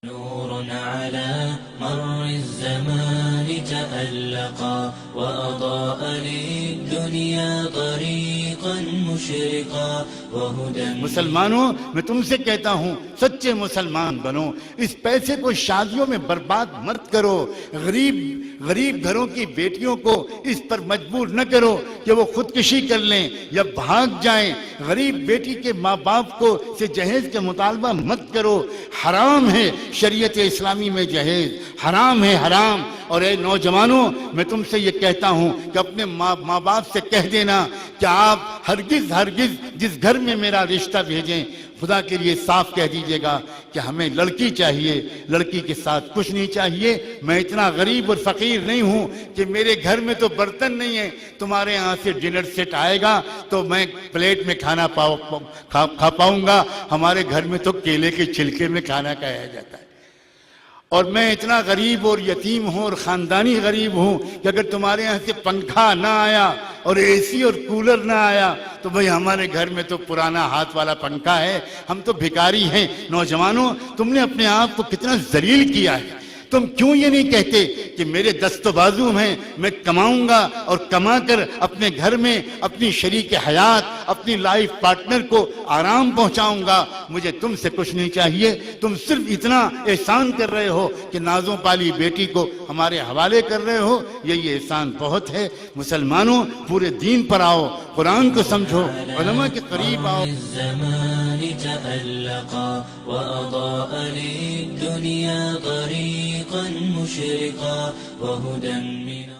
نور على مر الزمان تألقا وأضاء للدنيا طريقا مشرقا وهدى. مسلمانوں میں تم سے کہتا ہوں سچے مسلمان بنو، اس پیسے کو شادیوں میں برباد مت کرو، غریب گھروں کی بیٹیوں کو اس پر مجبور نہ کرو کہ وہ خودکشی کر لیں یا بھاگ جائیں. غریب بیٹی کے ماں باپ کو سے جہیز کا مطالبہ مت کرو، حرام ہے شریعت اسلامی میں جہیز، حرام ہے حرام. اور اے نوجوانوں میں تم سے یہ کہتا ہوں کہ اپنے ماں باپ سے کہہ دینا کہ آپ ہرگز جس گھر میں میرا رشتہ بھیجیں خدا کے لیے صاف کہہ دیجئے گا کہ ہمیں لڑکی چاہیے، لڑکی کے ساتھ کچھ نہیں چاہیے. میں اتنا غریب اور فقیر نہیں ہوں کہ میرے گھر میں تو برتن نہیں ہیں، تمہارے ہاں سے ڈنر سیٹ آئے گا تو میں پلیٹ میں کھانا کھا پاؤں گا. ہمارے گھر میں تو کیلے کے چھلکے میں کھانا کھایا جاتا ہے. اور میں اتنا غریب اور یتیم ہوں اور خاندانی غریب ہوں کہ اگر تمہارے یہاں سے پنکھا نہ آیا اور اے سی اور کولر نہ آیا تو بھئی ہمارے گھر میں تو پرانا ہاتھ والا پنکھا ہے، ہم تو بھکاری ہیں. نوجوانوں تم نے اپنے آپ کو کتنا ذلیل کیا ہے. تم کیوں یہ نہیں کہتے کہ میرے دست و بازو ہیں، میں کماؤں گا اور کما کر اپنے گھر میں اپنی شریک حیات، اپنی لائف پارٹنر کو آرام پہنچاؤں گا، مجھے تم سے کچھ نہیں چاہیے. تم صرف اتنا احسان کر رہے ہو کہ نازوں پالی بیٹی کو ہمارے حوالے کر رہے ہو. یہ احسان بہت ہے. مسلمانوں پورے دین پر آؤ، قرآن کو سمجھو، علماء کے قریب آؤ. الزمان تألقا وأضاء للدنيا طريقا مشرقا وهدى من